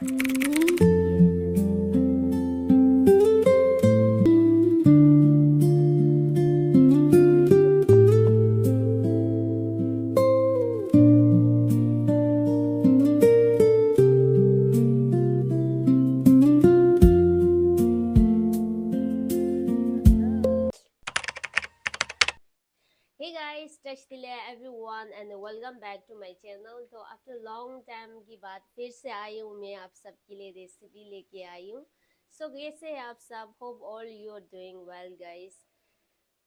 Hey guys, टचतिले everyone and welcome back to my channel। तो after long time की बात फिर से आई हूँ मैं आप सबके लिए रेसिपी लेके आई हूँ। So कैसे हैं आप सब? Hope all you are doing well guys।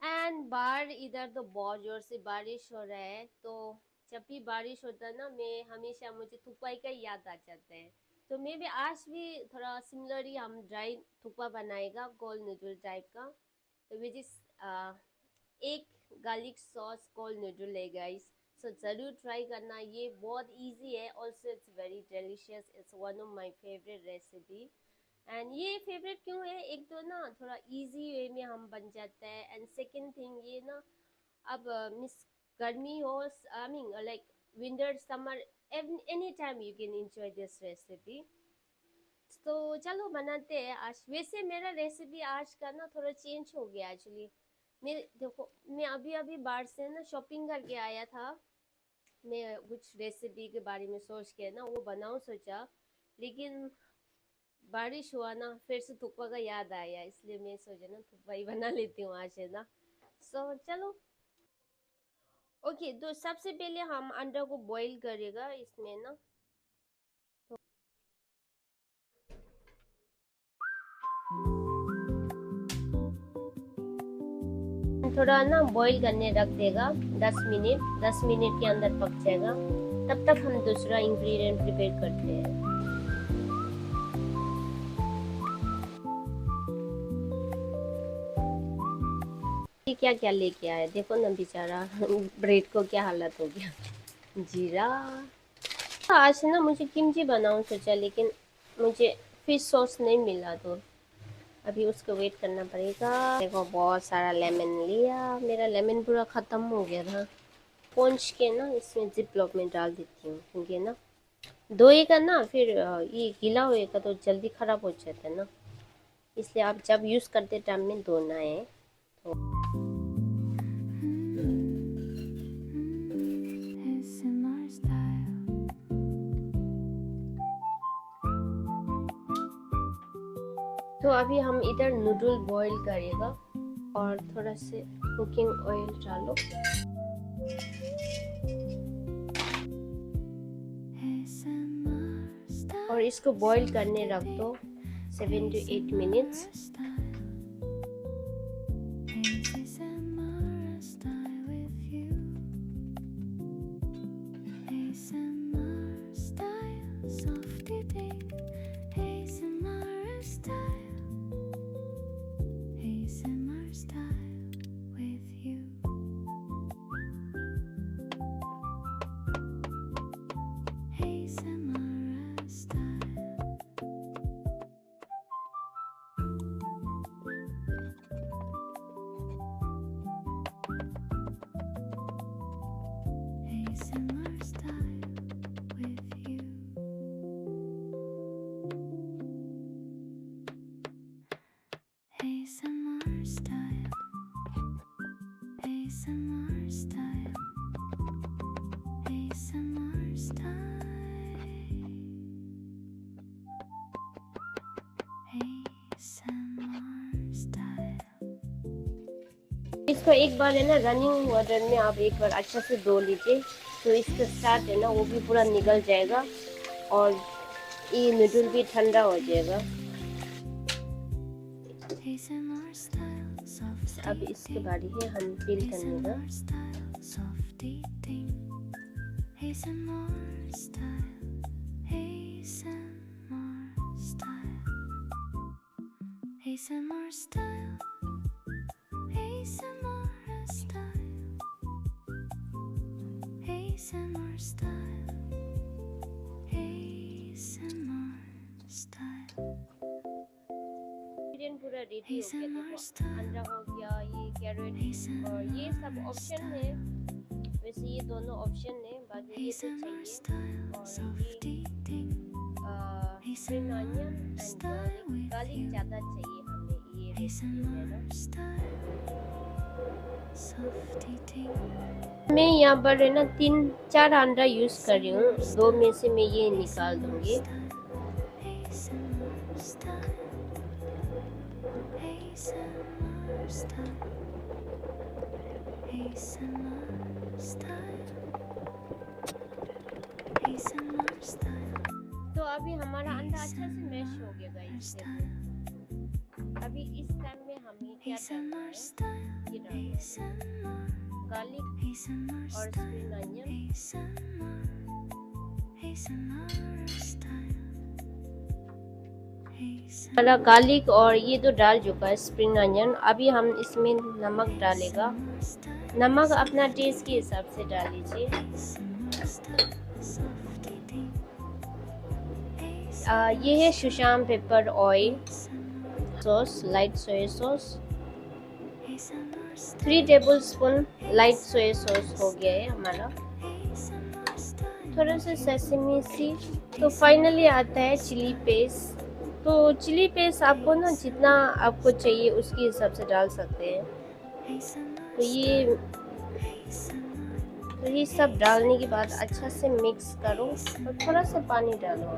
And बाहर इधर तो बहुत जोर से बारिश हो रहा है, तो जब भी बारिश होता है ना मैं हमेशा मुझे थुक्पाई का याद आ जाता है। तो मैं भी आज भी थोड़ा सिमिलर ही हम ड्राई थुक्पा बनाएगा कोल्ड नूडल टाइप का, तो विच इज एक गार्लिक सॉस कोल्ड नूडल है गाइस। सो ज़रूर ट्राई करना, ये बहुत इजी है, also it's very delicious, it's one of my favourite recipe. And ये फेवरेट क्यों है? एक तो ना थोड़ा इजी वे में हम बन जाता है, एंड सेकंड थिंग ये ना अब मिस गर्मी हो, I mean like winter summer, any time you can enjoy this recipe. तो चलो बनाते हैं आज। वैसे मेरा रेसिपी आज का ना थोड़ा चेंज हो गया एक्चुअली। मैं देखो, मैं अभी अभी बाहर से ना शॉपिंग करके आया था। मैं कुछ रेसिपी के बारे में सोच के ना वो बनाऊं सोचा, लेकिन बारिश हुआ ना, फिर से थुक्पा का याद आया, इसलिए मैं सोचा ना थुक्पा ही बना लेती हूँ आज, है ना। सो चलो ओके। तो सबसे पहले हम अंडा को बॉईल करेगा इसमें ना। थोड़ा ना बॉईल करने रख देगा 10 मिनट, 10 मिनट के अंदर पक जाएगा। तब तक हम दूसरा इंग्रेडिएंट प्रिपेयर करते हैं। ये क्या क्या लेके आया देखो ना बेचारा ब्रेड को क्या हालत हो गया। जीरा। आज ना मुझे किमची बनाऊं सोचा, लेकिन मुझे फिश सॉस नहीं मिला, तो अभी उसको वेट करना पड़ेगा। देखो बहुत सारा लेमन लिया, मेरा लेमन पूरा ख़त्म हो गया था। पोंछ के ना इसमें जिप लॉक में डाल देती हूँ, क्योंकि ना धोएगा ना फिर ये गीला होएगा तो जल्दी ख़राब हो जाता है ना, इसलिए आप जब यूज़ करते टाइम में धोना है। तो अभी हम इधर नूडल बॉईल करेगा, और थोड़ा से कुकिंग ऑयल डालो। और इसको बॉईल करने रख दो 7 to 8 मिनट्स। इसको एक बार है ना रनिंग वाटर में आप एक बार अच्छा से धो लीजिए, तो इसका स्टार्च है ना वो भी पूरा निकल जाएगा, और ये नूडल भी ठंडा हो जाएगा। अब इसके बाद ही हम फिल करने का। ASMR style, ASMR style, ASMR style, ASMR style। पूरा रेडी हो गया, देखो अंडा हो गया, ये कैरेट और ये सब ऑप्शन है। वैसे ये दोनों ऑप्शन है, बाकी ये तो चाहिए। और ये spring onion and garlic. Garlic ज़्यादा चाहिए हमें ये रेसिपी में ना। मैं यहाँ पर है ना 3-4 अंडा यूज़ कर रही हूँ, 2 में से मैं ये निकाल दूँगी। तो अभी हमारा अंडा अच्छा से मैश हो गया गाइस। अभी इस टाइम में हमें क्या डालना है, ये डालना है गार्लिक और स्प्रिंग ऑनियन। हमारा गार्लिक और ये तो डाल चुका है स्प्रिंग ऑनियन। अभी हम इसमें नमक डालेगा। नमक अपना टेस्ट के हिसाब से डाल लीजिए। ये है sesame pepper oil, sauce light soy sauce, 3 tablespoon light soy sauce हो गया है हमारा, थोड़ा सा सेसमी सीड। तो फाइनली आता है चिली पेस्ट। तो चिली पेस्ट आपको ना जितना आपको चाहिए उसके हिसाब से डाल सकते हैं। तो ये सब डालने के बाद अच्छा से मिक्स करो और थोड़ा सा पानी डालो।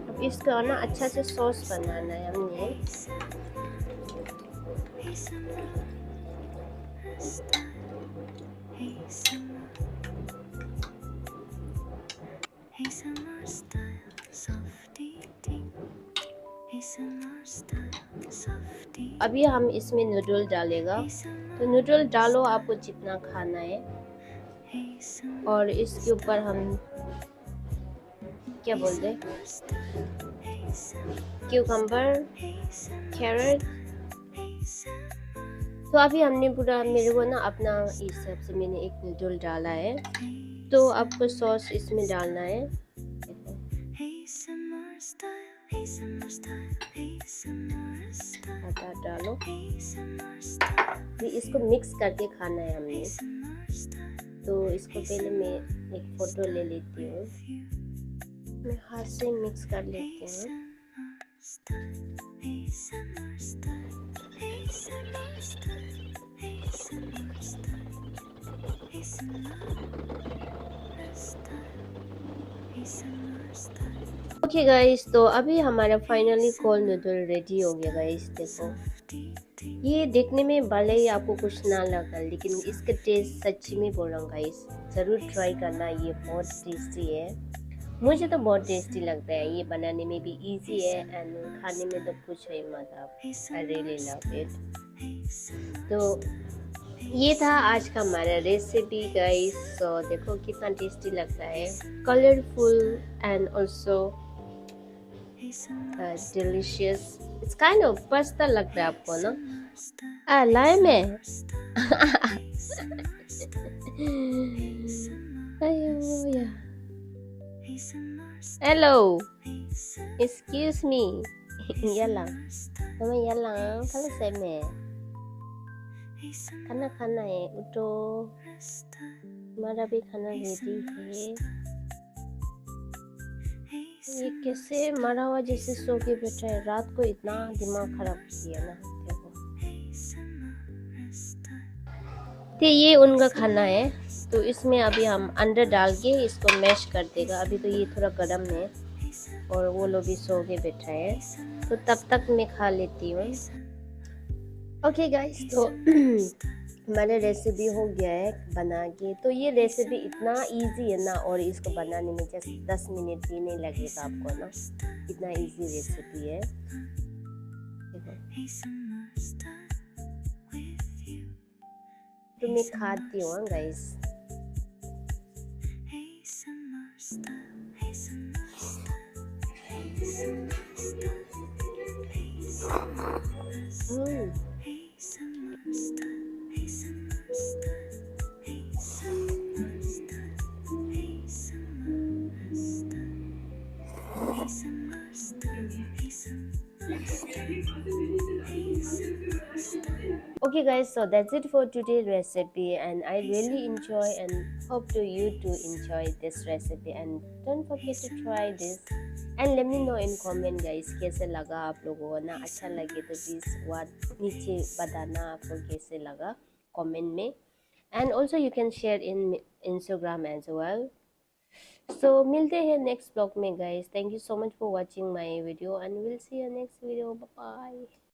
अब इसका ना अच्छा से सॉस बनाना है हमने। अभी हम इसमें नूडल डालेगा। तो नूडल डालो आपको जितना खाना है। और इसके ऊपर हम क्या बोलते, क्यूकम्बर, कैरेट। तो अभी हमने पूरा, मेरे को ना अपना हिसाब से मैंने एक नूडल डाला है। तो आपको सॉस इसमें डालना है, आटा डालो। फिर इसको मिक्स करके खाना है हमने। तो इसको पहले मैं एक फोटो ले लेती हूँ। मैं हाथ से मिक्स कर लेती हूँ। ओके गाइस, तो अभी हमारा फाइनली कोल्ड नूडल रेडी हो गया गाइस। देखो, ये देखने में भले ही आपको कुछ ना लगा, लेकिन इसका टेस्ट सच्ची में बोल रहा हूँ गाइस, ज़रूर ट्राई करना। ये बहुत टेस्टी है, मुझे तो बहुत टेस्टी लगता है। ये बनाने में भी इजी है एंड खाने में तो कुछ है मतलब, आई रियली लव इट। तो ये था आज का हमारा रेसिपी गाइस। सो देखो कितना टेस्टी लगता है, colourful and also delicious. It's kind of pasta लगता है आपको ना। लाइम है। Hello, excuse me. Yalang, nama yalang. Kalau saya me, खाना है उठो, हमारा भी खाना रेडी है। ये कैसे मरा हुआ जैसे सो के बैठा है, रात को इतना दिमाग खराब किया ना। देखो, तो ये उनका खाना है। तो इसमें अभी हम अंडा डाल के इसको मैश कर देगा। अभी तो ये थोड़ा गर्म है और वो लोग भी सो के बैठा है, तो तब तक मैं खा लेती हूँ। ओके गाइस, तो हमारा रेसिपी हो गया है बना के। तो ये रेसिपी इतना इजी है ना, और इसको बनाने में जस्ट 10 मिनट भी नहीं लगेगा आपको ना, इतना इजी रेसिपी है। तो मैं खाती हूँ guys. Okay guys, so that's it for today's recipe, and I really enjoy and hope to you to enjoy this recipe, and don't forget to try this and let me know in comment guys कैसे लगा आप लोगों को ना। अच्छा लगे तो please वाट नीचे बताना आपको कैसे लगा कमेंट में, and also you can share in Instagram as well. So मिलते हैं next vlog में guys. Thank you so much for watching my video and we'll see you next video. Bye bye.